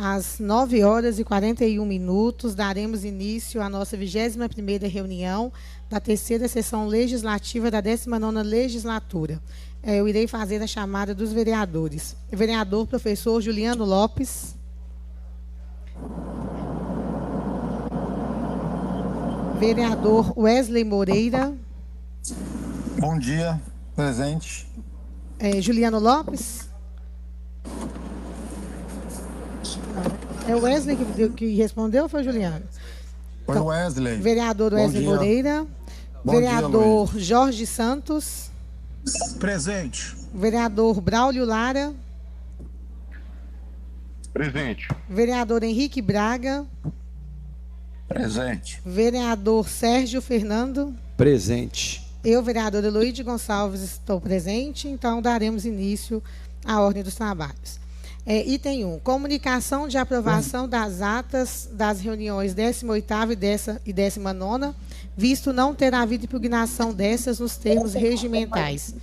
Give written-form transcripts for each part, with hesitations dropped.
Às 9h41, daremos início à nossa 21ª reunião da terceira sessão legislativa da 19ª legislatura. Eu irei fazer a chamada dos vereadores. Vereador professor Juliano Lopes. Vereador Wesley Moreira. Bom dia, presente. Juliano Lopes. É o Wesley que respondeu ou foi o Juliano? Foi o Wesley. Vereador Wesley Moreira. Vereador Jorge Santos. Presente. Vereador Braulio Lara. Presente. Vereador Henrique Braga. Presente. Vereador Sérgio Fernando. Presente. Eu, vereador Eloíde Gonçalves, estou presente, então daremos início à ordem dos trabalhos. Item 1. Comunicação de aprovação das atas das reuniões 18ª e 19ª, visto não ter havido impugnação dessas nos termos regimentais.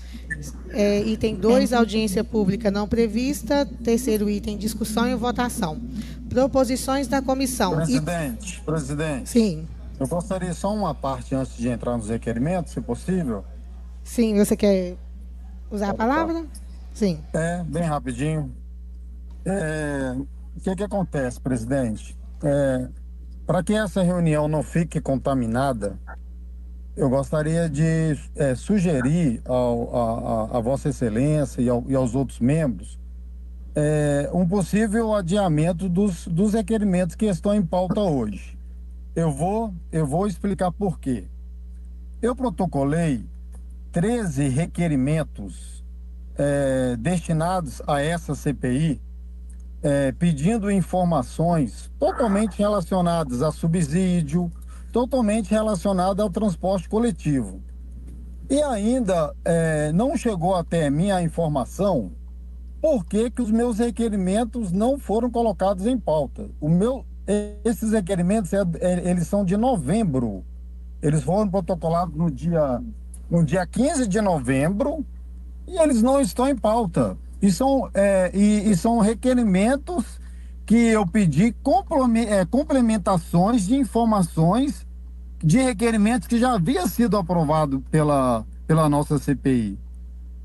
Item 2. Audiência pública não prevista. Terceiro item, discussão e votação. Proposições da comissão. Presidente. Sim. Eu gostaria só uma parte antes de entrar nos requerimentos, se possível. Sim, você quer usar a palavra? Sim. Bem rapidinho. O que acontece, presidente? Para que essa reunião não fique contaminada, eu gostaria de sugerir a Vossa Excelência e aos outros membros um possível adiamento dos requerimentos que estão em pauta hoje. Eu vou explicar por quê. Eu protocolei 13 requerimentos destinados a essa CPI, pedindo informações totalmente relacionadas a subsídio, totalmente relacionadas ao transporte coletivo. E ainda não chegou até mim a informação por que os meus requerimentos não foram colocados em pauta. Esses requerimentos eles são de novembro. Eles foram protocolados no dia 15 de novembro e eles não estão em pauta. E são requerimentos que eu pedi complementações de informações de requerimentos que já havia sido aprovado pela nossa CPI.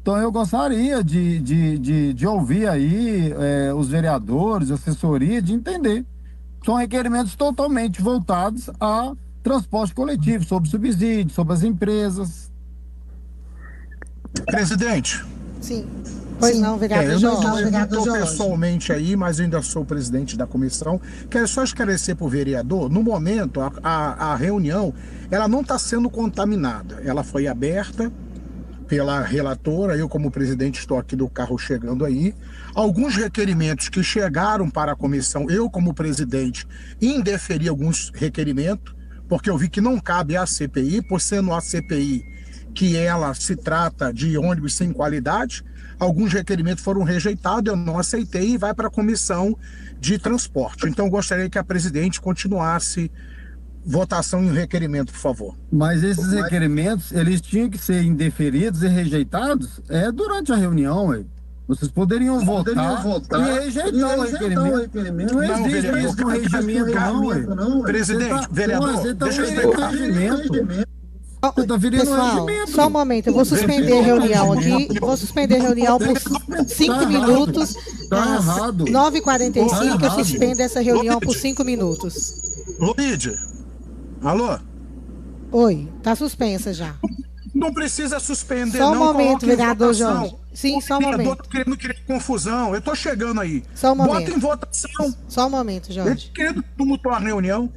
Então eu gostaria de ouvir aí os vereadores, a assessoria, de entender. São requerimentos totalmente voltados a transporte coletivo, sobre subsídio, sobre as empresas. Presidente. Sim. Pois não, vereador Jorge. Eu não estou pessoalmente aí, mas eu ainda sou presidente da comissão. Quero só esclarecer para o vereador, no momento, a reunião, ela não está sendo contaminada. Ela foi aberta pela relatora, eu como presidente estou aqui do carro chegando aí. Alguns requerimentos que chegaram para a comissão, eu como presidente indeferi alguns requerimentos, porque eu vi que não cabe à CPI, por sendo a CPI que ela se trata de ônibus sem qualidade, alguns requerimentos foram rejeitados, eu não aceitei e vai para a comissão de transporte. Então eu gostaria que a presidente continuasse votação em requerimento, por favor. Mas esses requerimentos, eles tinham que ser indeferidos e rejeitados durante a reunião, ué. Vocês poderiam votar e rejeitar o requerimento. Não existe isso no regimento, não, ué. Presidente, vereador, deixa eu explicar. Pessoal, só um momento, eu vou suspender a reunião aqui, vou suspender a reunião por 5 minutos, às 9h45, eu suspendo essa reunião por 5 minutos. Luíde, alô? Oi, tá suspensa já. Não precisa suspender, só um não. Momento, vereador Jorge. Sim, só um momento. Eu tô querendo criar confusão, eu tô chegando aí. Só um momento. Bota em votação. Só um momento, Jorge. Eu tô querendo tumultuar a reunião.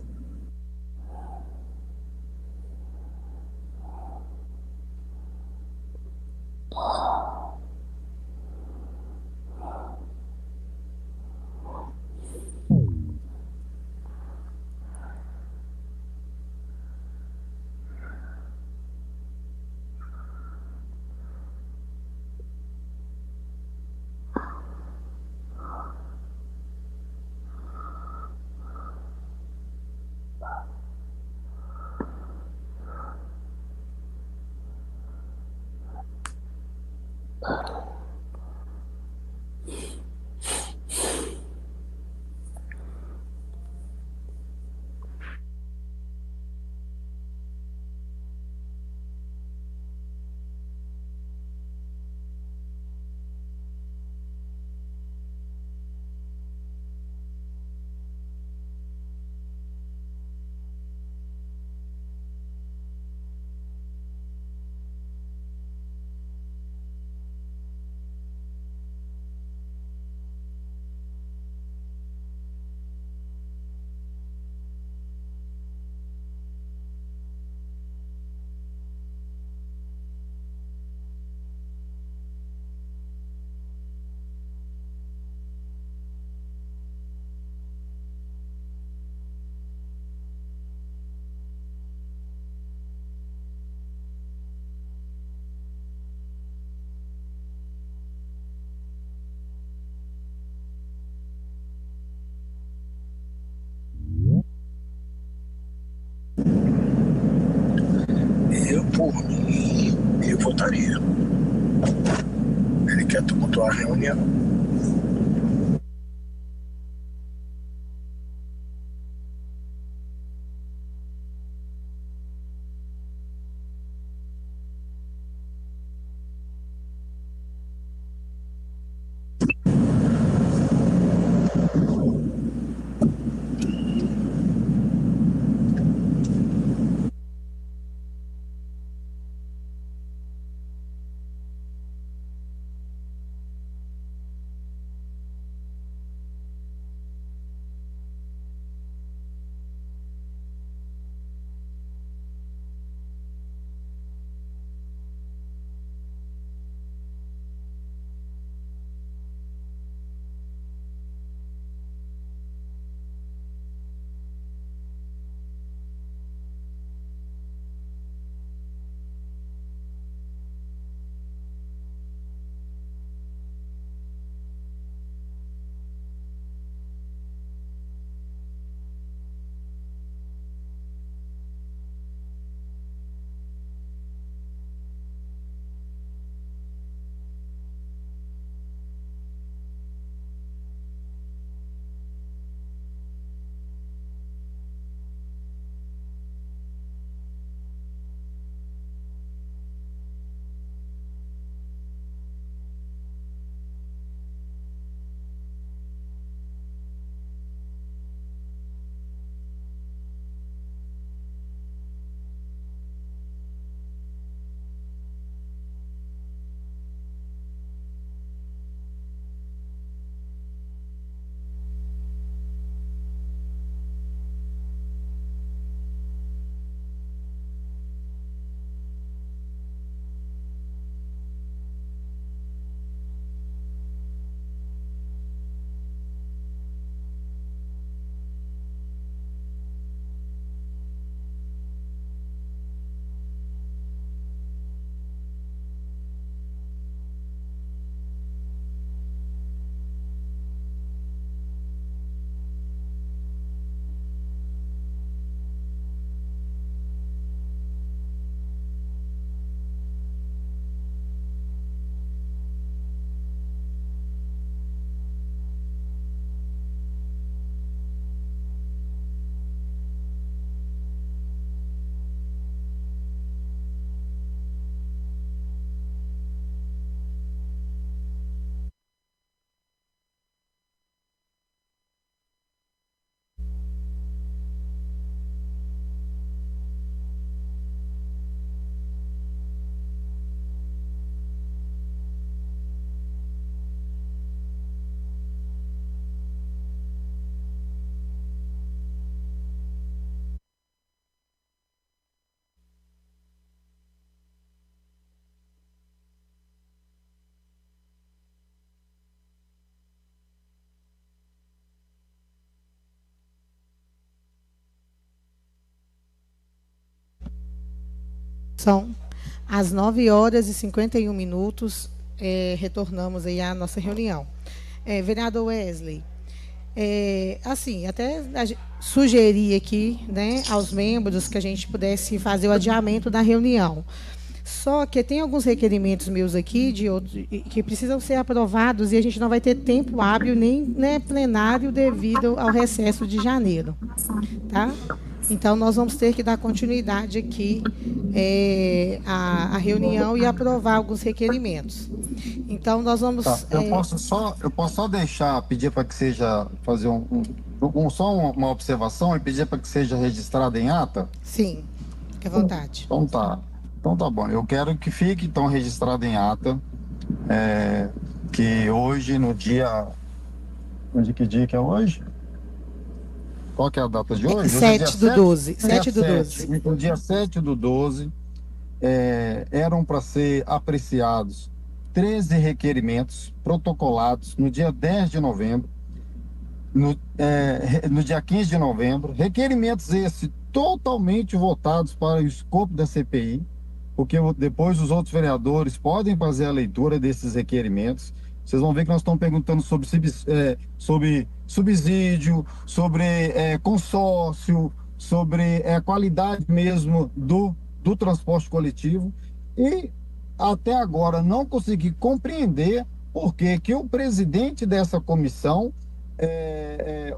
Por mim, eu votaria. Ele quer tumultuar a reunião. São às 9h51, retornamos aí à nossa reunião. Vereador Wesley, assim, até sugerir aqui, né, aos membros que a gente pudesse fazer o adiamento da reunião. Só que tem alguns requerimentos meus aqui que precisam ser aprovados e a gente não vai ter tempo hábil nem, né, plenário devido ao recesso de janeiro, tá? Então, nós vamos ter que dar continuidade aqui à reunião e aprovar alguns requerimentos. Então, nós vamos... Tá, eu posso só pedir para que seja, fazer só uma observação e pedir para que seja registrado em ata? Sim, fique à vontade. Então tá bom. Eu quero que fique, então, registrado em ata, que hoje, no dia... Que dia que é hoje? Qual que é a data de hoje? 7/12. 7/12. No dia 7/12, eram para ser apreciados 13 requerimentos protocolados no dia 10 de novembro, no dia 15 de novembro, requerimentos esses totalmente votados para o escopo da CPI, porque depois os outros vereadores podem fazer a leitura desses requerimentos. Vocês vão ver que nós estamos perguntando sobre subsídio, sobre consórcio, sobre a qualidade mesmo do transporte coletivo e até agora não consegui compreender por que o presidente dessa comissão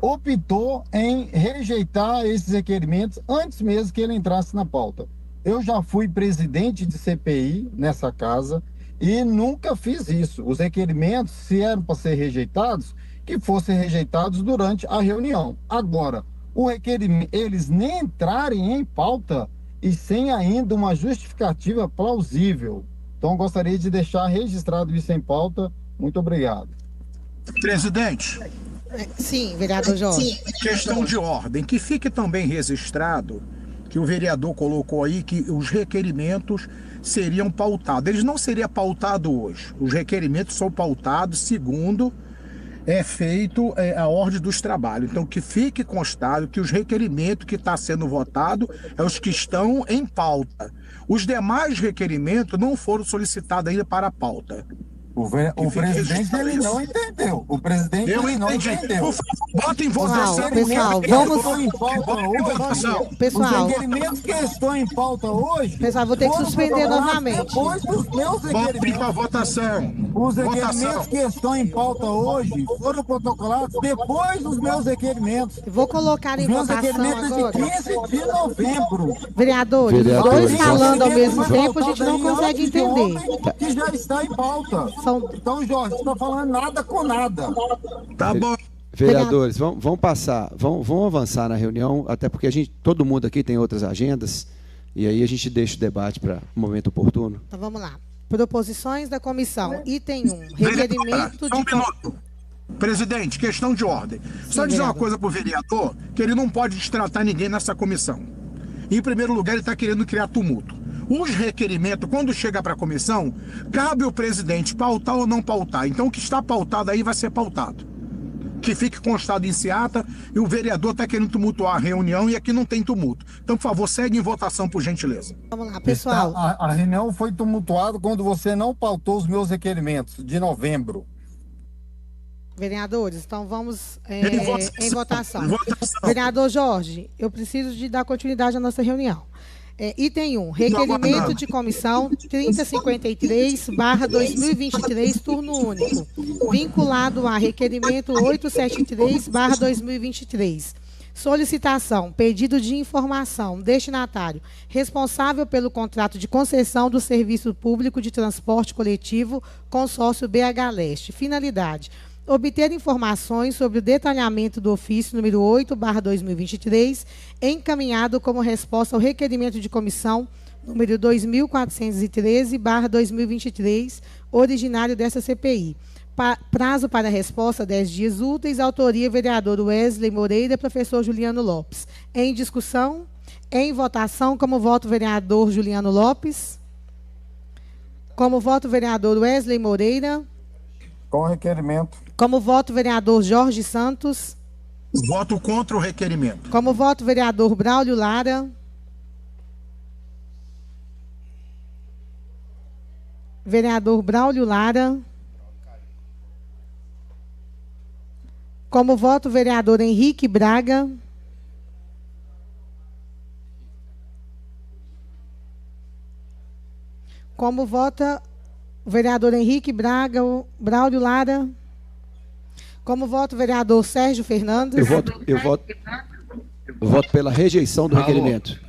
optou em rejeitar esses requerimentos antes mesmo que ele entrasse na pauta. Eu já fui presidente de CPI nessa casa e nunca fiz isso. Os requerimentos, se eram para ser rejeitados, que fossem rejeitados durante a reunião. Agora, o requerimento, eles nem entrarem em pauta e sem ainda uma justificativa plausível. Então, gostaria de deixar registrado isso em pauta. Muito obrigado. Presidente. Sim, vereador Jorge. Questão de ordem, que fique também registrado que o vereador colocou aí que os requerimentos seriam pautados. Eles não seriam pautados hoje. Os requerimentos são pautados segundo feito a ordem dos trabalhos. Então, que fique constado que os requerimentos que estão sendo votados é os que estão em pauta. Os demais requerimentos não foram solicitados ainda para a pauta. O presidente ele não entendeu. O presidente ele não entendeu. Por favor, bota em votação. Pessoal, Pessoal, os requerimentos que estão em pauta hoje. Pessoal, vou ter que suspender novamente. Depois dos meus requerimentos. Para votação. Os requerimentos que estão em pauta hoje foram protocolados depois dos meus requerimentos. Vou colocar em votação agora. De 15 de novembro. Vereadores, dois falando ao mesmo tempo, a gente não consegue entender. Que já está em pauta. Então, Jorge, você não está falando nada com nada. Tá bom. Vereadores, vamos passar, vamos avançar na reunião, até porque todo mundo aqui tem outras agendas, e aí a gente deixa o debate para um momento oportuno. Então vamos lá. Proposições da comissão. Item 1. Requerimento de... minuto. Presidente, questão de ordem. Só dizer uma coisa para o vereador, que ele não pode destratar ninguém nessa comissão. Em primeiro lugar, ele está querendo criar tumulto. Os requerimentos, quando chega para a comissão, cabe ao presidente pautar ou não pautar. Então, o que está pautado aí vai ser pautado. Que fique constado em seata, e o vereador está querendo tumultuar a reunião e aqui não tem tumulto. Então, por favor, segue em votação, por gentileza. Vamos lá, pessoal. A reunião foi tumultuada quando você não pautou os meus requerimentos de novembro. Vereadores, então vamos em votação. Vereador Jorge, eu preciso de dar continuidade à nossa reunião. Item 1, requerimento de comissão 3053/2023, turno único, vinculado a requerimento 873/2023. Solicitação, pedido de informação, destinatário, responsável pelo contrato de concessão do serviço público de transporte coletivo, consórcio BH Leste. Finalidade, obter informações sobre o detalhamento do ofício número 8/2023, encaminhado como resposta ao requerimento de comissão número 2413/2023, originário dessa CPI. Prazo para resposta, 10 dias úteis. Autoria, vereador Wesley Moreira, professor Juliano Lopes. Em discussão, em votação, como voto vereador Juliano Lopes. Como voto vereador Wesley Moreira. Com requerimento. Como voto vereador Jorge Santos. Voto contra o requerimento. Como voto vereador Braulio Lara. Vereador Braulio Lara. Como voto vereador Henrique Braga. Como vota o vereador Henrique Braga, Braulio Lara. Como voto o vereador Sérgio Fernandes. Eu voto pela rejeição do requerimento.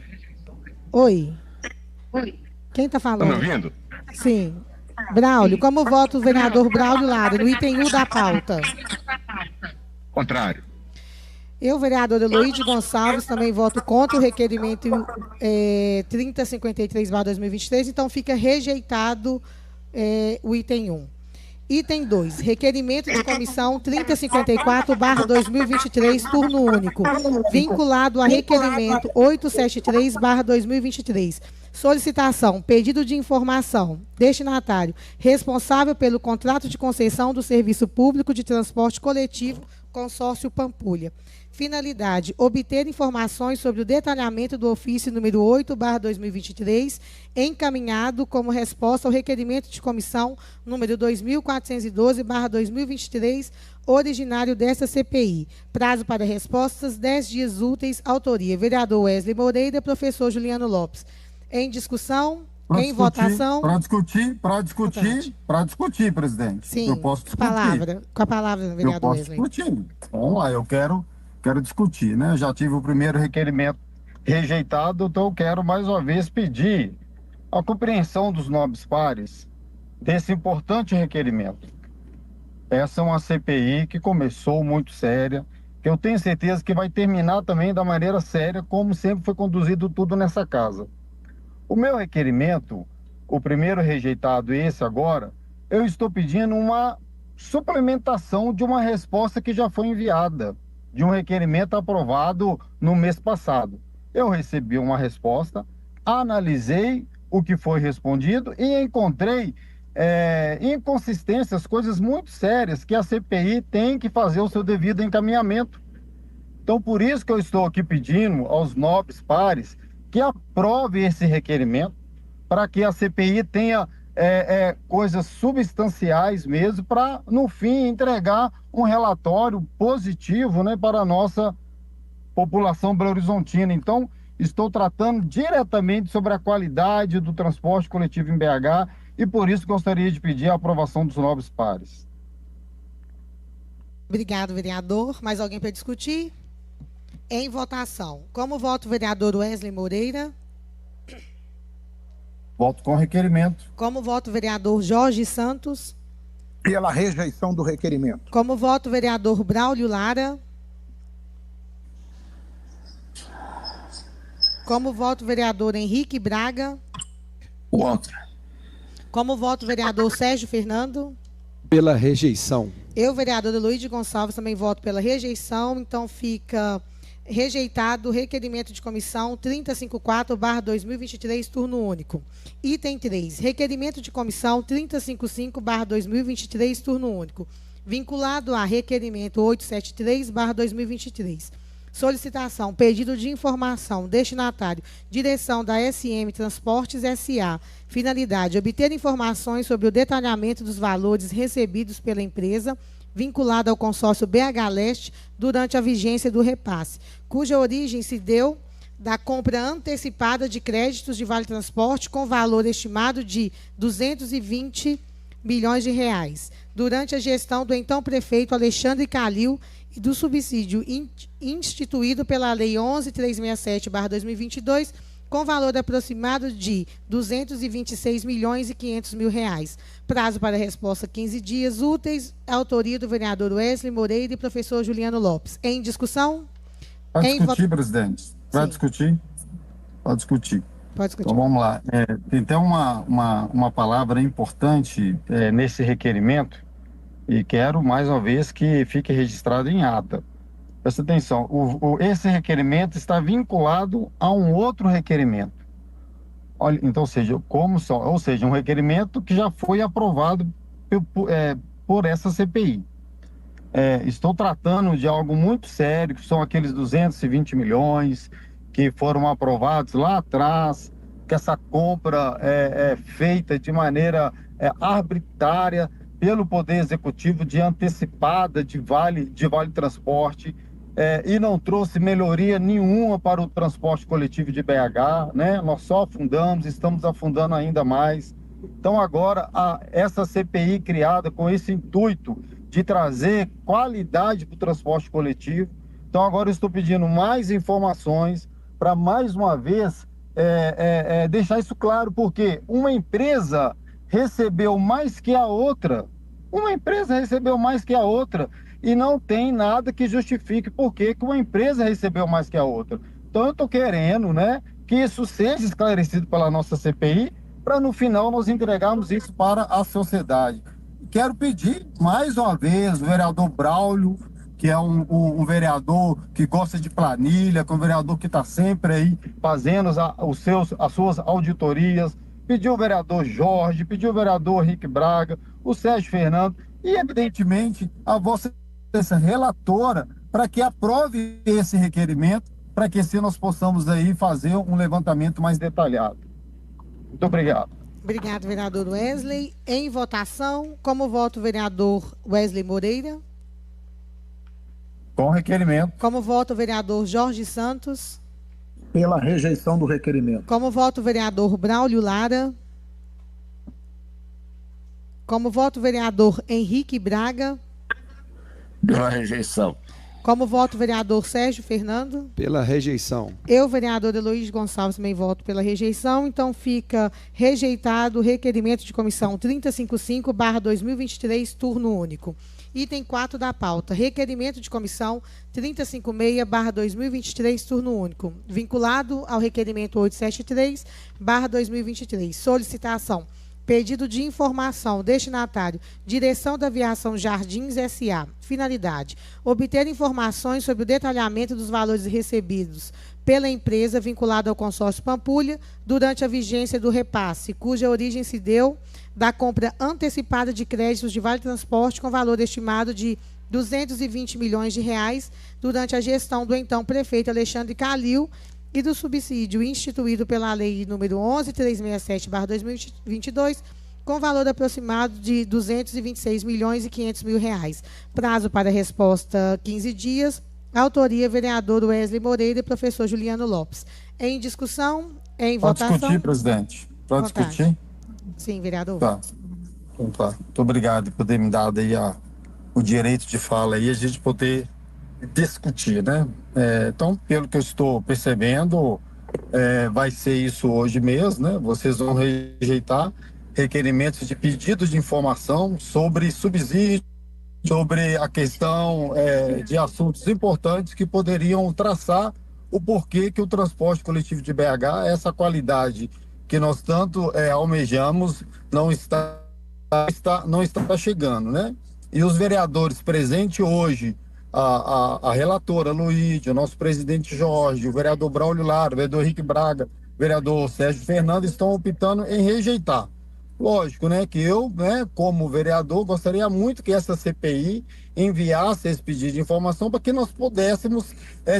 Oi. Quem está falando? Está me ouvindo? Sim. Braulio, como voto o vereador Braulio Lara, no item 1 da pauta? Contrário. Eu, vereador Eloíde Gonçalves, também voto contra o requerimento 3053/2023, então fica rejeitado o item 1. Item 2, requerimento de comissão 3054/2023, turno único, vinculado a requerimento 873/2023. Solicitação, pedido de informação, destinatário, responsável pelo contrato de concessão do serviço público de transporte coletivo, consórcio Pampulha. Finalidade, obter informações sobre o detalhamento do ofício número 8/2023, encaminhado como resposta ao requerimento de comissão número 2412/2023, originário desta CPI. Prazo para respostas, 10 dias úteis. Autoria, vereador Wesley Moreira, professor Juliano Lopes. Em discussão? Em votação? Para discutir, presidente. Sim, eu posso discutir. Com a palavra, vereador Wesley. Eu posso discutir. Vamos lá, eu quero discutir, né? Já tive o primeiro requerimento rejeitado, então eu quero mais uma vez pedir a compreensão dos nobres pares desse importante requerimento. Essa é uma CPI que começou muito séria, que eu tenho certeza que vai terminar também da maneira séria, como sempre foi conduzido tudo nessa casa. O meu requerimento, o primeiro rejeitado e esse agora, eu estou pedindo uma suplementação de uma resposta que já foi enviada, de um requerimento aprovado no mês passado. Eu recebi uma resposta, analisei o que foi respondido e encontrei inconsistências, coisas muito sérias que a CPI tem que fazer o seu devido encaminhamento. Então, por isso que eu estou aqui pedindo aos nobres pares que aprove esse requerimento, para que a CPI tenha coisas substanciais mesmo, para, no fim, entregar um relatório positivo, né, para a nossa população belo-horizontina. Então, estou tratando diretamente sobre a qualidade do transporte coletivo em BH e, por isso, gostaria de pedir a aprovação dos nobres pares. Obrigado, vereador. Mais alguém para discutir? Em votação. Como vota o vereador Wesley Moreira? Voto com requerimento. Como vota o vereador Jorge Santos? Pela rejeição do requerimento. Como vota o vereador Braulio Lara? Como vota o vereador Henrique Braga? Contra. Como vota o vereador Sérgio Fernando? Pela rejeição. Eu, vereador Luiz Gonçalves, também voto pela rejeição, então fica rejeitado o requerimento de comissão 3054/2023, turno único. Item 3, requerimento de comissão 3055/2023, turno único, vinculado a requerimento 873/2023. Solicitação, pedido de informação, destinatário, direção da SM Transportes S.A. Finalidade, obter informações sobre o detalhamento dos valores recebidos pela empresa vinculada ao consórcio BH Leste durante a vigência do repasse, cuja origem se deu da compra antecipada de créditos de Vale Transporte com valor estimado de 220 milhões de reais, durante a gestão do então prefeito Alexandre Calil e do subsídio instituído pela Lei 11.367/2022, com valor aproximado de 226 milhões e 500 mil reais. Prazo para resposta 15 dias úteis. Autoria do vereador Wesley Moreira e professor Juliano Lopes. Em discussão? Pode discutir, presidente. Pode discutir? Pode discutir. Pode discutir. Então, vamos lá. Tem até uma palavra importante nesse requerimento e quero, mais uma vez, que fique registrado em ata. Presta atenção, esse requerimento está vinculado a um outro requerimento. Olha, então, ou seja, um requerimento que já foi aprovado por essa CPI. Estou tratando de algo muito sério, que são aqueles 220 milhões que foram aprovados lá atrás, que essa compra é feita de maneira arbitrária pelo Poder Executivo, de antecipada de Vale Transporte, e não trouxe melhoria nenhuma para o transporte coletivo de BH, né? Nós só afundamos, estamos afundando ainda mais. Então agora essa CPI criada com esse intuito de trazer qualidade para o transporte coletivo. Então agora eu estou pedindo mais informações para mais uma vez deixar isso claro, porque uma empresa recebeu mais que a outra, e não tem nada que justifique por que uma empresa recebeu mais que a outra. Então eu estou querendo, né, que isso seja esclarecido pela nossa CPI, para no final nós entregarmos isso para a sociedade. Quero pedir mais uma vez o vereador Braulio, que é um vereador que gosta de planilha, que é um vereador que está sempre aí fazendo as suas auditorias, pediu o vereador Jorge, pediu o vereador Henrique Braga, o Sérgio Fernando e, evidentemente, a vossa relatora, para que aprove esse requerimento, para que assim nós possamos aí fazer um levantamento mais detalhado. Muito obrigado. Obrigado, vereador Wesley. Em votação, como vota o vereador Wesley Moreira? Com requerimento. Como vota o vereador Jorge Santos? Pela rejeição do requerimento. Como voto o vereador Braulio Lara. Como voto o vereador Henrique Braga. Pela rejeição. Como voto o vereador Sérgio Fernando. Pela rejeição. Eu, vereador Heloísio Gonçalves, também voto pela rejeição. Então, fica rejeitado o requerimento de comissão 355/2023, turno único. Item 4 da pauta. Requerimento de comissão 356/2023, turno único. Vinculado ao requerimento 873/2023. Solicitação. Pedido de informação, destinatário, Direção da Aviação Jardins S.A. Finalidade, obter informações sobre o detalhamento dos valores recebidos pela empresa vinculada ao consórcio Pampulha durante a vigência do repasse, cuja origem se deu da compra antecipada de créditos de Vale Transporte com valor estimado de 220 milhões de reais durante a gestão do então prefeito Alexandre Calil e do subsídio instituído pela Lei número 11.367/2022, com valor aproximado de 226 milhões e 500 mil reais. Prazo para resposta 15 dias. Autoria, vereador Wesley Moreira e professor Juliano Lopes. Em discussão, em votação. Pode discutir, presidente. Pode discutir? Sim, vereador. Tá. Então tá. Muito obrigado por poder me dar aí o direito de fala e a gente poder discutir, né? Então, pelo que eu estou percebendo, vai ser isso hoje mesmo, né? Vocês vão rejeitar requerimentos de pedido de informação sobre subsídio, sobre a questão de assuntos importantes que poderiam traçar o porquê que o transporte coletivo de BH, essa qualidade que nós tanto almejamos, não está chegando, né? E os vereadores presentes hoje, a relatora Luíde, o nosso presidente Jorge, o vereador Braulio Lara, o vereador Henrique Braga, o vereador Sérgio Fernando estão optando em rejeitar. Lógico, né, que eu, né, como vereador, gostaria muito que essa CPI enviasse esse pedido de informação para que nós pudéssemos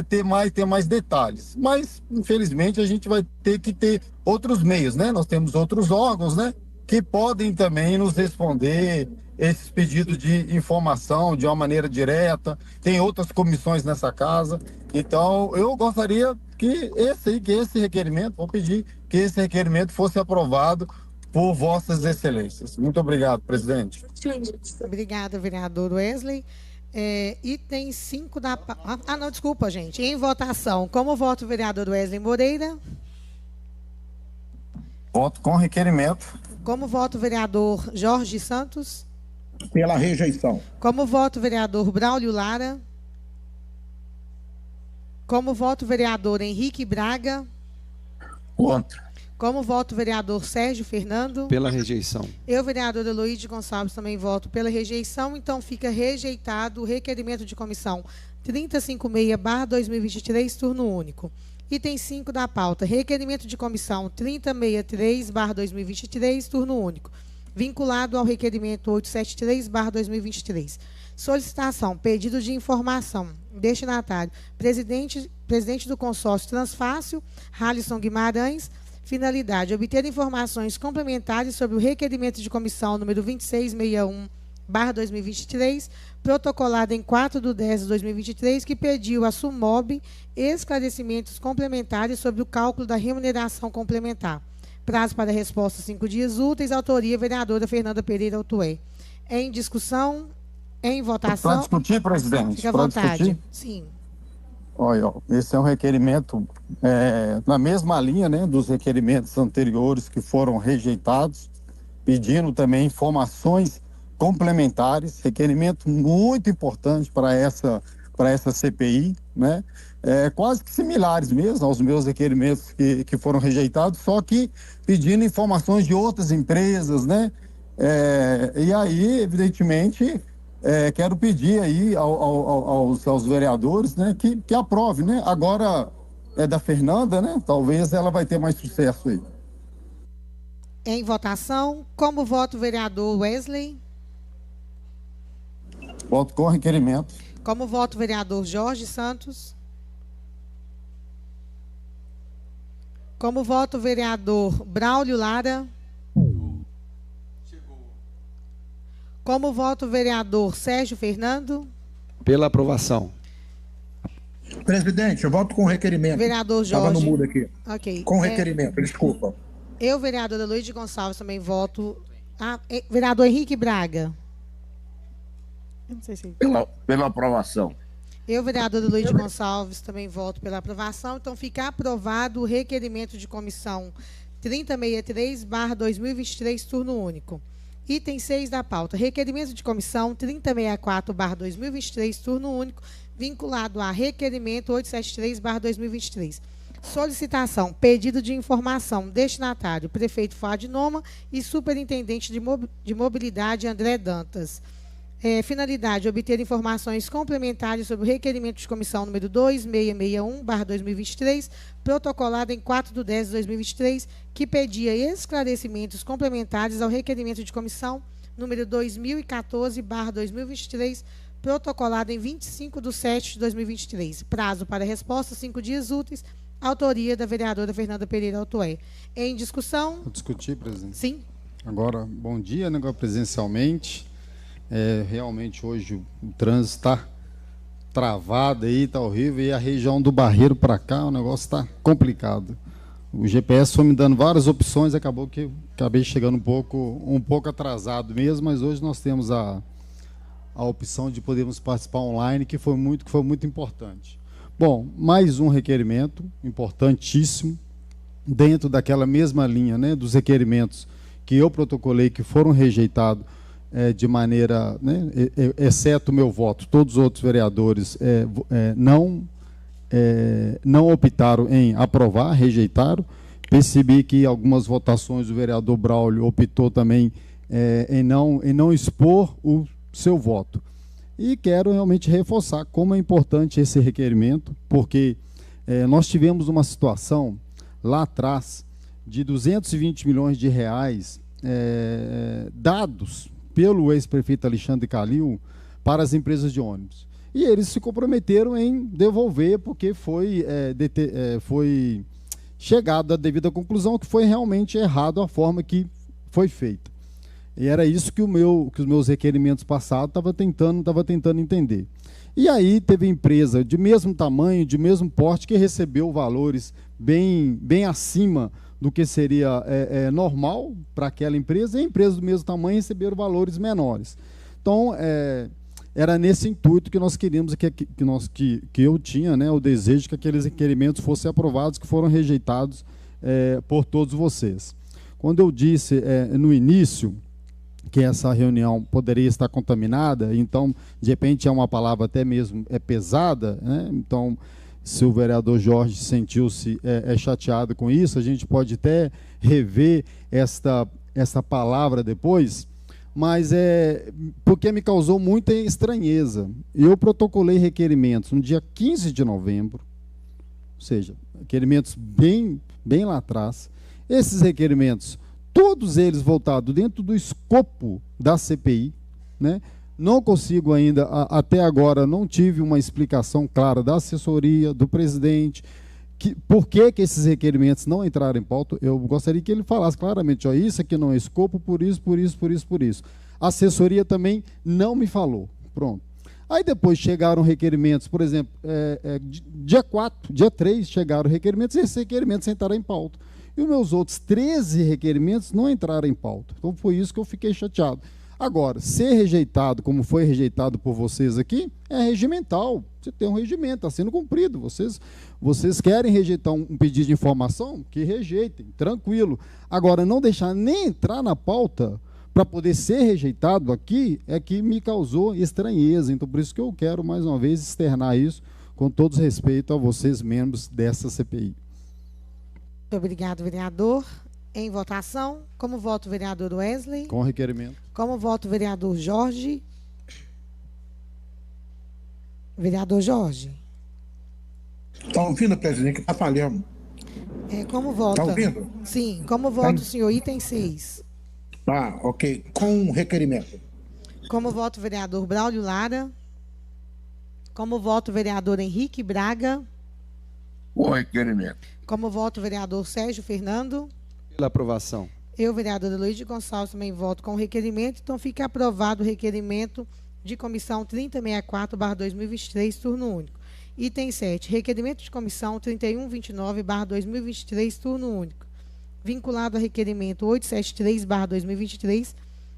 ter mais detalhes. Mas, infelizmente, a gente vai ter que ter outros meios, né? Nós temos outros órgãos, né, que podem também nos responder esses pedidos de informação de uma maneira direta. Tem outras comissões nessa casa. Então, eu gostaria que esse requerimento, vou pedir que esse requerimento fosse aprovado por vossas excelências. Muito obrigado, presidente. Obrigada, vereador Wesley. Item 5 da... não, desculpa, gente. Em votação, como vota o vereador Wesley Moreira? Voto com requerimento. Como vota o vereador Jorge Santos? Pela rejeição. Como vota o vereador Braulio Lara? Como vota o vereador Henrique Braga? Contra. Como vota o vereador Sérgio Fernando? Pela rejeição. Eu, vereador Heloísio Gonçalves, também voto pela rejeição. Então, fica rejeitado o requerimento de comissão 356/2023, turno único. Item 5 da pauta. Requerimento de comissão 3063/2023, turno único. Vinculado ao requerimento 873/2023. Solicitação, pedido de informação, destinatário, presidente do consórcio Transfácil, Halisson Guimarães. Finalidade, obter informações complementares sobre o requerimento de comissão número 2661/2023, protocolado em 4/10/2023, que pediu à SUMOB esclarecimentos complementares sobre o cálculo da remuneração complementar. Prazo para resposta 5 dias úteis. Autoria, vereadora Fernanda Pereira Autué. Em discussão, em votação. Para discutir, presidente? Fica à Pra vontade. discutir? Sim. Olha, esse é um requerimento na mesma linha, né, dos requerimentos anteriores que foram rejeitados, pedindo também informações complementares, requerimento muito importante para essa CPI, né? Quase que similares mesmo aos meus requerimentos que foram rejeitados, só que pedindo informações de outras empresas, né? E aí, evidentemente, quero pedir aí aos vereadores, né, que aprovem, né? Agora é da Fernanda, né? Talvez ela vai ter mais sucesso aí. Em votação, como vota o vereador Wesley? Voto com requerimento. Como vota o vereador Jorge Santos? Como vota o vereador Braulio Lara? Como vota o vereador Sérgio Fernando? Pela aprovação. Presidente, eu volto com o requerimento. Vereador Jorge. Estava no mudo aqui. Ok. Com requerimento, desculpa. Eu, vereadora Luiz Gonçalves, também voto. Vereador Henrique Braga. Eu não sei se... Pela aprovação. Eu, vereadora Luiz Gonçalves, também voto pela aprovação. Então, fica aprovado o requerimento de comissão 3063/2023, turno único. Item 6 da pauta. Requerimento de comissão 3064/2023, turno único, vinculado a requerimento 873/2023. Solicitação, pedido de informação, destinatário, prefeito Fuad Noma e superintendente de mobilidade André Dantas. Finalidade, obter informações complementares sobre o requerimento de comissão número 2661/2023, protocolado em 4/10/2023, que pedia esclarecimentos complementares ao requerimento de comissão número 2014/2023, protocolado em 25/7/2023. Prazo para resposta, 5 dias úteis. Autoria da vereadora Fernanda Pereira Altoé. Em discussão? Vou discutir, presidente. Sim. Agora, bom dia, né, presencialmente. Realmente hoje o trânsito está travado aí, está horrível, e a região do Barreiro para cá, o negócio está complicado. O GPS foi me dando várias opções, acabou que eu acabei chegando um pouco atrasado mesmo, mas hoje nós temos a opção de podermos participar online, que foi muito importante. Bom, mais um requerimento importantíssimo, dentro daquela mesma linha, né, dos requerimentos que eu protocolei, que foram rejeitados de maneira, né, exceto o meu voto, todos os outros vereadores não optaram em aprovar, rejeitaram. Percebi que algumas votações o vereador Braulio optou também em não expor o seu voto. E quero realmente reforçar como é importante esse requerimento, porque nós tivemos uma situação lá atrás de 220 milhões de reais dados pelo ex-prefeito Alexandre Calil para as empresas de ônibus. E eles se comprometeram em devolver, porque foi chegado à devida conclusão que foi realmente errado a forma que foi feita. E era isso que os meus requerimentos passados estava tentando entender. E aí teve empresa de mesmo tamanho, de mesmo porte, que recebeu valores bem acima do que seria normal para aquela empresa, e empresas do mesmo tamanho receberam valores menores. Então, era nesse intuito que nós queríamos, que eu tinha, né, o desejo que aqueles requerimentos fossem aprovados, que foram rejeitados por todos vocês. Quando eu disse no início que essa reunião poderia estar contaminada, então, de repente, é uma palavra até mesmo pesada, né? Então, se o vereador Jorge sentiu-se chateado com isso, a gente pode até rever essa palavra depois, mas porque me causou muita estranheza. Eu protocolei requerimentos no dia 15 de novembro, ou seja, requerimentos bem lá atrás. Esses requerimentos, todos eles voltados dentro do escopo da CPI, né? Não consigo ainda, até agora, não tive uma explicação clara da assessoria, do presidente, por que esses requerimentos não entraram em pauta. Eu gostaria que ele falasse claramente, ó, isso aqui não é escopo, por isso. A assessoria também não me falou. Pronto. Aí depois chegaram requerimentos, por exemplo, dia 4, dia 3 chegaram requerimentos, e esses requerimentos entraram em pauta. E os meus outros 13 requerimentos não entraram em pauta. Então foi isso que eu fiquei chateado. Agora, ser rejeitado, como foi rejeitado por vocês aqui, é regimental. Você tem um regimento, está sendo cumprido. Vocês querem rejeitar um pedido de informação? Que rejeitem, tranquilo. Agora, não deixar nem entrar na pauta para poder ser rejeitado aqui é que me causou estranheza. Então, por isso que eu quero, mais uma vez, externar isso com todo respeito a vocês, membros dessa CPI. Muito obrigado, vereador. Em votação, como voto o vereador Wesley? Com requerimento. Como voto o vereador Jorge? Vereador Jorge. Está ouvindo, presidente, que está falhando. Como vota? Está ouvindo? Sim. Como vota o senhor? Item 6. Ah, ok. Com requerimento. Como voto o vereador Braulio Lara? Como voto o vereador Henrique Braga? Com requerimento. Como voto o vereador Sérgio Fernando? Pela aprovação. Eu, vereadora Luiz Gonçalves, também voto com o requerimento. Então, fica aprovado o requerimento de comissão 3064/2023, turno único. Item 7, requerimento de comissão 3129/2023, turno único. Vinculado a requerimento 873/2023,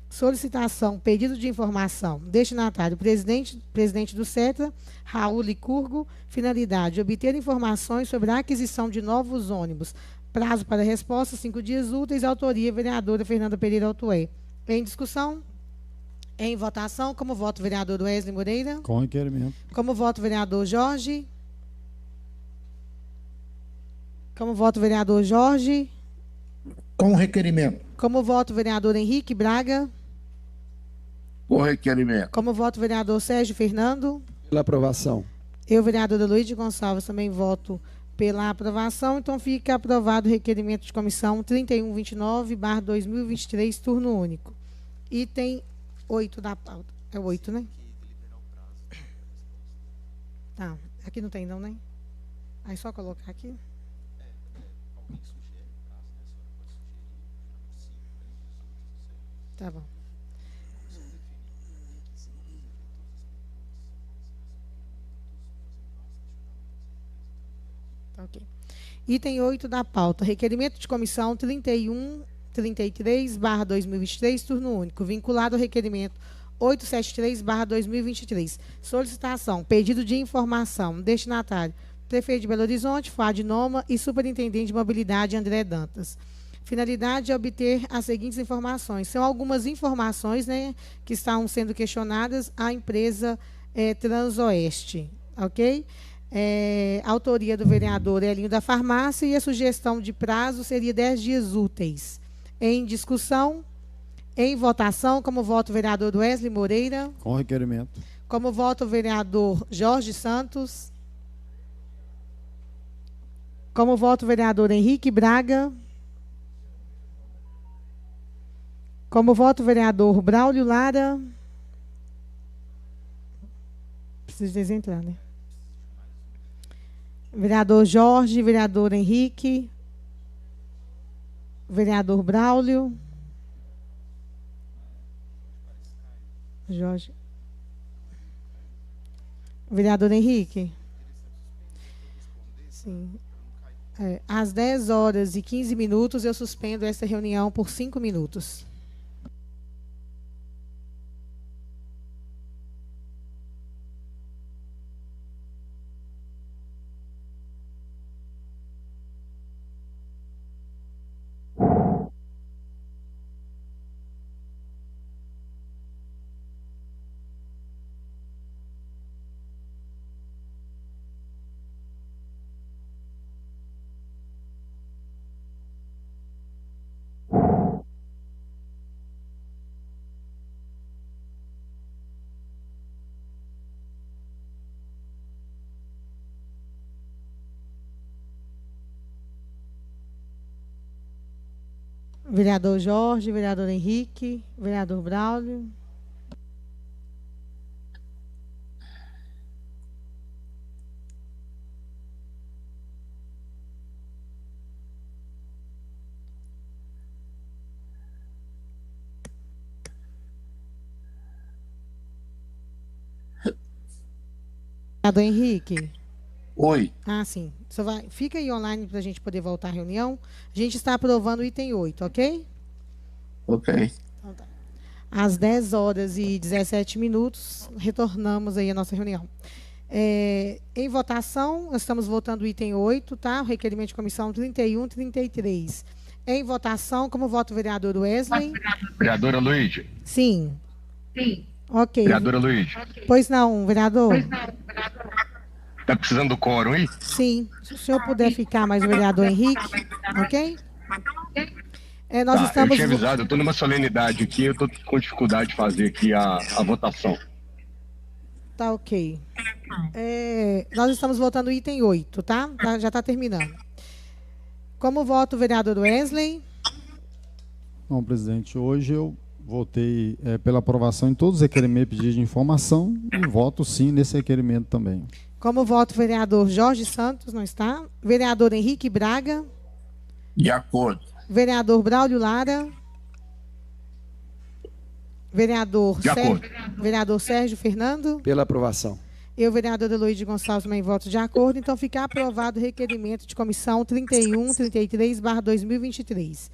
solicitação, pedido de informação, destinatário, presidente do CETRA, Raul Licurgo, finalidade, obter informações sobre a aquisição de novos ônibus, prazo para resposta, 5 dias úteis, autoria, vereadora Fernanda Pereira Altué. Em discussão? Em votação, como voto, vereador Wesley Moreira? Com requerimento. Como voto, vereador Jorge? Como voto, vereador Jorge? Com requerimento. Como voto, vereador Henrique Braga? Com requerimento. Como voto, vereador Sérgio Fernando? Pela aprovação. Eu, vereadora Luíde Gonçalves, também voto pela aprovação. Então, fica aprovado o requerimento de comissão 3129/2023, turno único. Item 8 da pauta. É 8, né? Tá. Aqui não tem, não, né? Aí só colocar aqui. Tá bom. Tá, ok. Item 8 da pauta. Requerimento de comissão 3133/2023, turno único. Vinculado ao requerimento 873/2023. Solicitação, pedido de informação, destinatário, prefeito de Belo Horizonte, FUAD Noma e superintendente de mobilidade André Dantas. Finalidade é obter as seguintes informações. São algumas informações, né, que estão sendo questionadas à empresa Transoeste, ok? Autoria do vereador Elinho da Farmácia e a sugestão de prazo seria 10 dias úteis. Em discussão, em votação, como voto o vereador Wesley Moreira. Com requerimento. Como voto o vereador Jorge Santos. Como voto o vereador Henrique Braga. Como voto o vereador Braulio Lara. Preciso desentrar, né? Vereador Jorge, vereador Henrique, vereador Braulio. Jorge. Vereador Henrique. Sim. Às 10h15 eu suspendo esta reunião por 5 minutos. Vereador Jorge, vereador Henrique, vereador Braulio. Vereador Henrique. Oi. Ah, sim. Fica aí online para a gente poder voltar à reunião. A gente está aprovando o item 8, ok? Ok. Então, tá. Às 10h17, retornamos aí à nossa reunião. Em votação, nós estamos votando o item 8, tá? O requerimento de comissão 3133. Em votação, como vota o vereador Wesley? Vereadora Luíde. Sim. Sim. Ok. Vereadora Luíde. Pois não, vereador? Está precisando do quórum, hein? Sim. Se o senhor puder ficar mais o vereador Henrique, ok? Nós estamos... Eu tinha avisado, eu estou numa solenidade aqui, eu estou com dificuldade de fazer aqui a votação. Tá, ok. Nós estamos votando o item 8, tá? Já está terminando. Como voto o vereador Wesley? Bom, presidente, hoje eu votei pela aprovação em todos os requerimentos pedidos de informação e voto sim nesse requerimento também. Como voto o vereador Jorge Santos, não está? Vereador Henrique Braga? De acordo. Vereador Braulio Lara? Vereador De acordo. Vereador Sérgio Fernando? Pela aprovação. Eu, vereadora Heloíde Gonçalves, também voto de acordo. Então, fica aprovado o requerimento de comissão 3133/2023.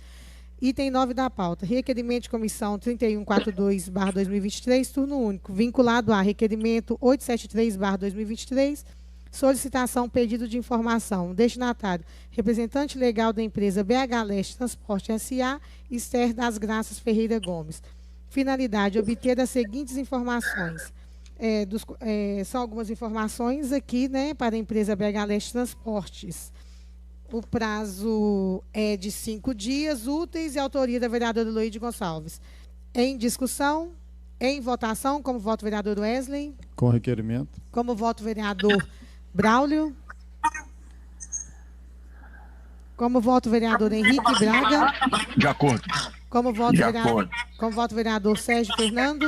Item 9 da pauta. Requerimento de comissão 3142/2023, turno único, vinculado a requerimento 873/2023, solicitação, pedido de informação. Destinatário, representante legal da empresa BH Leste Transporte S.A., Esther das Graças Ferreira Gomes. Finalidade, obter as seguintes informações. São algumas informações aqui, né, para a empresa BH Leste Transportes. O prazo é de 5 dias úteis e autoria da vereadora Heloíde Gonçalves. Em discussão, em votação, como voto o vereador Wesley. Com requerimento. Como voto o vereador Braulio. Como voto o vereador Henrique Braga. De acordo. Como voto o vereador Sérgio Fernando.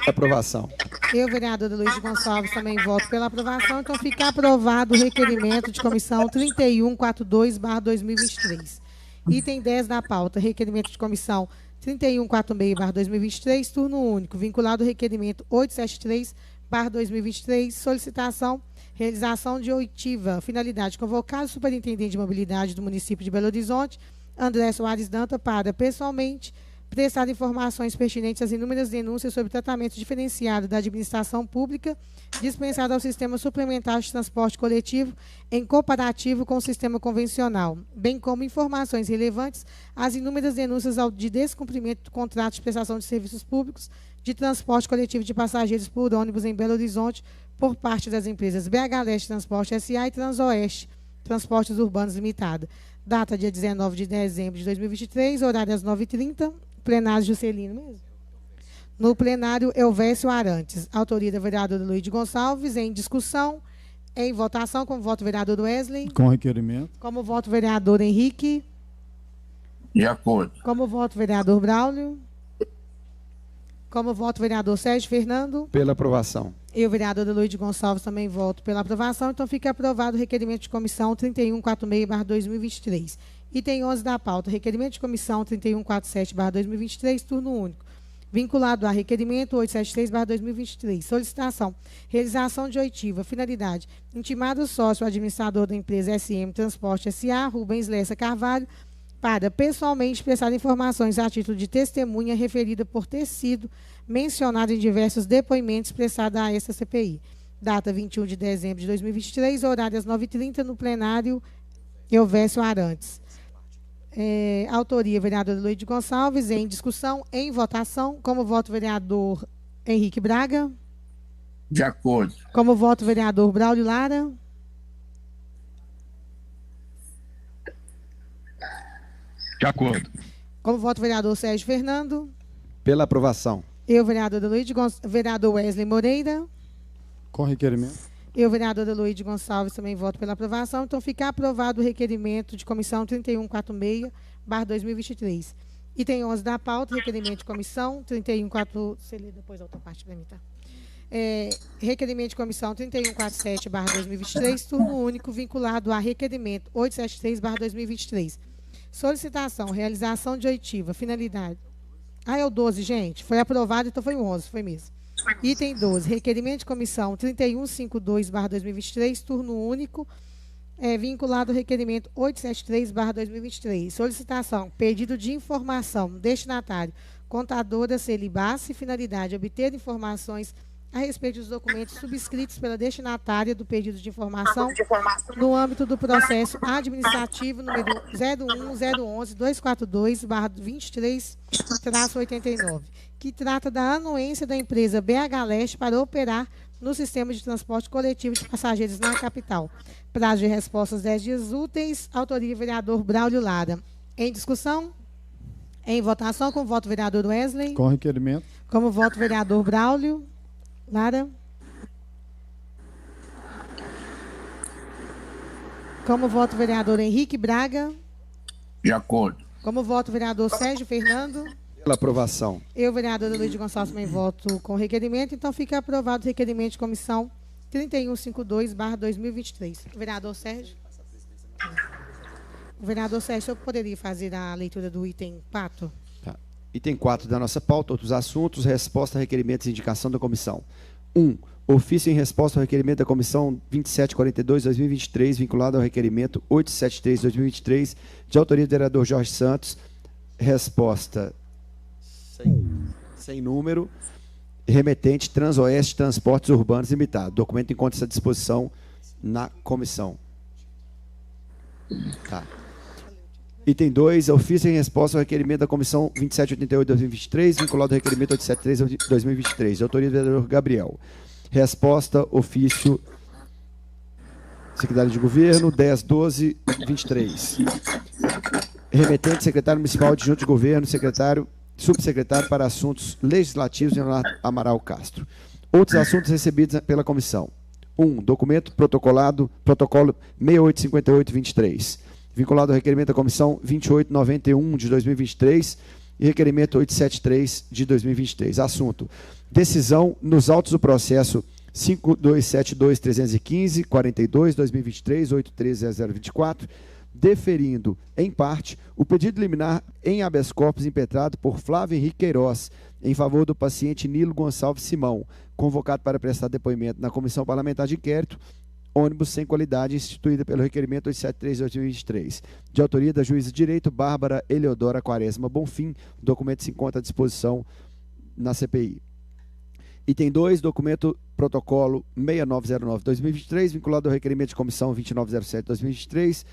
Aprovação. Eu, vereadora Heloíde Gonçalves, também voto pela aprovação. Então, fica aprovado o requerimento de comissão 3142/2023. Item 10 da pauta, requerimento de comissão 3146/2023, turno único, vinculado ao requerimento 873/2023, solicitação, realização de oitiva. Finalidade, convocar o superintendente de mobilidade do município de Belo Horizonte, André Soares Danta, para, pessoalmente, prestar informações pertinentes às inúmeras denúncias sobre tratamento diferenciado da administração pública dispensado ao sistema suplementar de transporte coletivo em comparativo com o sistema convencional, bem como informações relevantes às inúmeras denúncias de descumprimento do contrato de prestação de serviços públicos de transporte coletivo de passageiros por ônibus em Belo Horizonte por parte das empresas BH Leste Transporte S.A. e Transoeste Transportes Urbanos Limitada. Data, dia 19 de dezembro de 2023, horário às 9h30, plenário Juscelino mesmo. No plenário, Elvésio Arantes. Autoria da vereadora Heloíde Gonçalves. Em discussão, em votação, como voto o vereador Wesley. Com requerimento. Como voto o vereador Henrique. De acordo. Como voto o vereador Braulio. Como voto o vereador Sérgio Fernando. Pela aprovação. Eu, vereadora Heloíde Gonçalves, também voto pela aprovação. Então, fica aprovado o requerimento de comissão 3146/2023. Item 11 da pauta. Requerimento de comissão 3147/2023, turno único. Vinculado a requerimento 873/2023. Solicitação. Realização de oitiva. Finalidade. Intimado o sócio administrador da empresa SM Transporte S.A., Rubens Lessa Carvalho, para pessoalmente prestar informações a título de testemunha referida por ter sido mencionado em diversos depoimentos prestados a esta CPI. Data 21 de dezembro de 2023, horário às 9h30, no plenário Elvésio Arantes. Autoria, vereador Heloíde Gonçalves. Em discussão, em votação. Como voto, vereador Henrique Braga. De acordo. Como voto, vereador Braulio Lara. De acordo. Como voto, vereador Sérgio Fernando. Pela aprovação. Eu, vereador Wesley Moreira. Com requerimento. Eu, vereadora Heloíde Gonçalves, também voto pela aprovação. Então, fica aprovado o requerimento de comissão 3146/2023. Item 11 da pauta, requerimento de comissão 3147... Você lê depois a outra parte para mim, tá? Requerimento de comissão 3147/2023, turno único, vinculado a requerimento 873/2023. Solicitação, realização de oitiva. Finalidade. É o 12, gente. Foi aprovado, então foi o 11, foi mesmo. Item 12, requerimento de comissão 3152/2023, turno único, vinculado ao requerimento 873/2023. Solicitação, pedido de informação, destinatário, contadora Celibassi, finalidade, obter informações a respeito dos documentos subscritos pela destinatária do pedido de informação no âmbito do processo administrativo número 0101242/23-89, que trata da anuência da empresa BH Leste para operar no sistema de transporte coletivo de passageiros na capital. Prazo de respostas 10 dias úteis. Autoria vereador Braulio Lara. Em discussão? Em votação, com voto vereador Wesley. Com requerimento. Como voto vereador Braulio Lara. Como voto vereador Henrique Braga. De acordo. Como voto vereador Sérgio Fernando. Pela aprovação. Eu, vereador Heloíde Gonçalves, também voto com requerimento. Então, fica aprovado o requerimento de comissão 3152/2023. Vereador Sérgio. O vereador Sérgio, eu poderia fazer a leitura do item 4? Tá. Item 4 da nossa pauta, outros assuntos, resposta a requerimentos e indicação da comissão. Ofício em resposta ao requerimento da Comissão 2742-2023, vinculado ao requerimento 873-2023, de autoria do vereador Jorge Santos. Resposta sem número. Remetente Transoeste Transportes Urbanos Limitado. Documento encontra-se à disposição na comissão. Tá. Item 2, ofício em resposta ao requerimento da Comissão 2788-2023, vinculado ao requerimento 873-2023, de autoria do vereador Gabriel. Resposta, ofício, secretário de Governo, 10/12/23. Remetente, secretário municipal adjunto de Governo, subsecretário para assuntos legislativos, Leonardo Amaral Castro. Outros assuntos recebidos pela comissão. 1. Protocolo 6858-23, vinculado ao requerimento da Comissão 2891 de 2023 e requerimento 873 de 2023. Assunto: decisão nos autos do processo 5272-315-42-2023, 830-024, deferindo, em parte, o pedido liminar em habeas corpus impetrado por Flávio Henrique Queiroz, em favor do paciente Nilo Gonçalves Simão, convocado para prestar depoimento na Comissão Parlamentar de Inquérito, ônibus sem qualidade, instituída pelo requerimento 873/2023, de autoria da juíza de direito Bárbara Eleodora Quaresma Bonfim. O documento se encontra à disposição na CPI. Item 2, documento protocolo 6909-2023, vinculado ao requerimento de comissão 2907-2023,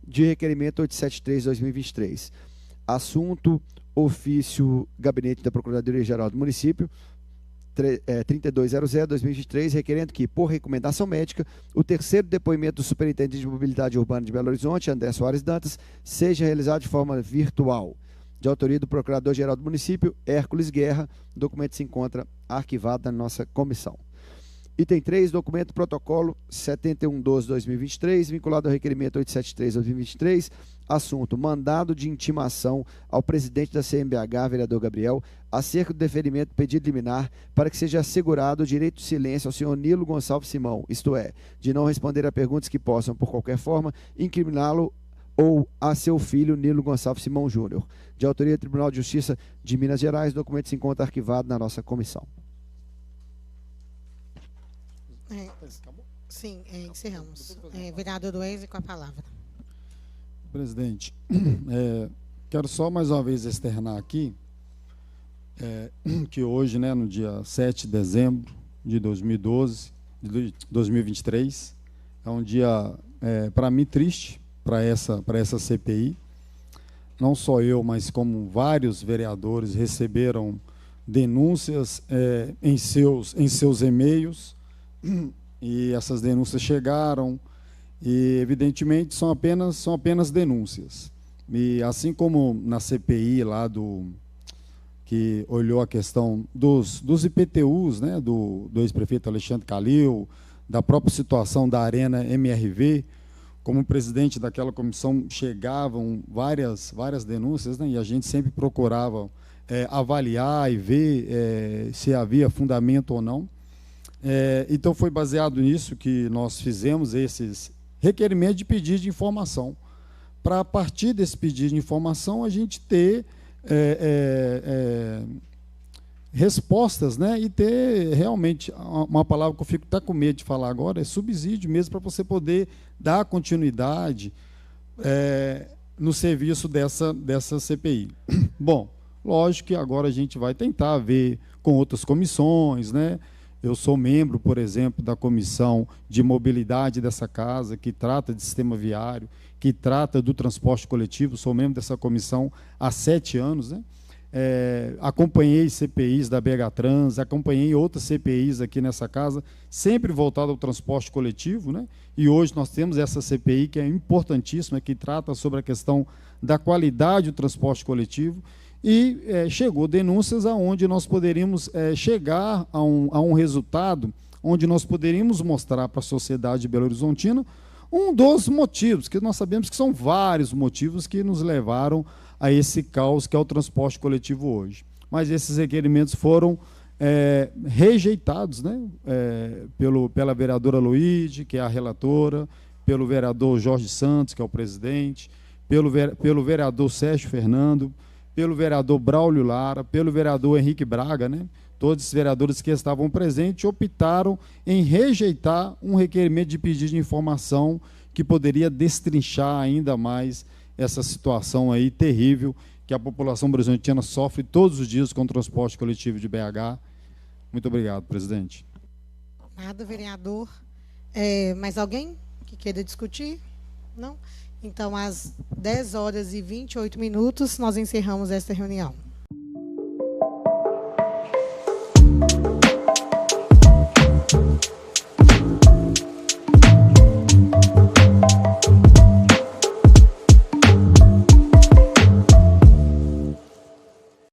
de requerimento 873-2023. Assunto: ofício Gabinete da Procuradoria-Geral do Município, 3200-2023, requerendo que, por recomendação médica, o terceiro depoimento do Superintendente de Mobilidade Urbana de Belo Horizonte, André Soares Dantas, seja realizado de forma virtual. De autoria do Procurador-Geral do Município, Hércules Guerra. O documento se encontra arquivado na nossa comissão. Item 3, documento protocolo 7112-2023, vinculado ao requerimento 873-2023, assunto: mandado de intimação ao presidente da CMBH, vereador Gabriel, acerca do deferimento do pedido liminar para que seja assegurado o direito de silêncio ao senhor Nilo Gonçalves Simão, isto é, de não responder a perguntas que possam, por qualquer forma, incriminá-lo ou a seu filho Nilo Gonçalves Simão Júnior. De autoria do Tribunal de Justiça de Minas Gerais, o documento se encontra arquivado na nossa comissão. Sim, encerramos. Vereador Duenze, com a palavra. Presidente, quero só mais uma vez externar aqui que hoje, né, no dia 7 de dezembro de 2023, é um dia, para mim, triste para essa CPI. Não só eu, mas como vários vereadores receberam denúncias em seus e-mails, e essas denúncias chegaram, e evidentemente são apenas denúncias. E assim como na CPI lá que olhou a questão dos IPTUs, né, do ex-prefeito Alexandre Calil, da própria situação da Arena MRV, como presidente daquela comissão chegavam várias denúncias, né, e a gente sempre procurava avaliar e ver se havia fundamento ou não. Então foi baseado nisso que nós fizemos esses requerimentos de pedido de informação, para a partir desse pedido de informação a gente ter respostas, né, e ter realmente uma palavra que eu fico até com medo de falar agora, é subsídio mesmo, para você poder dar continuidade no serviço dessa CPI. Bom, lógico que agora a gente vai tentar ver com outras comissões, né? Eu sou membro, por exemplo, da comissão de mobilidade dessa casa, que trata de sistema viário, que trata do transporte coletivo. Sou membro dessa comissão há 7 anos, né? Acompanhei CPIs da BH Trans, acompanhei outras CPIs aqui nessa casa, sempre voltada ao transporte coletivo, né? E hoje nós temos essa CPI que é importantíssima, que trata sobre a questão da qualidade do transporte coletivo. E chegou denúncias aonde nós poderíamos chegar a um resultado, onde nós poderíamos mostrar para a sociedade belo-horizontina um dos motivos, que nós sabemos que são vários motivos que nos levaram a esse caos que é o transporte coletivo hoje. Mas esses requerimentos foram rejeitados, né, pela vereadora Luíde, que é a relatora, pelo vereador Jorge Santos, que é o presidente, pelo vereador Sérgio Fernando, pelo vereador Braulio Lara, pelo vereador Henrique Braga, né? todos os vereadores que estavam presentes optaram em rejeitar um requerimento de pedido de informação que poderia destrinchar ainda mais essa situação aí terrível que a população belo-horizontina sofre todos os dias com o transporte coletivo de BH. Muito obrigado, presidente. Nada, vereador. Mais alguém que queira discutir? Não? Então, às 10h28, nós encerramos esta reunião.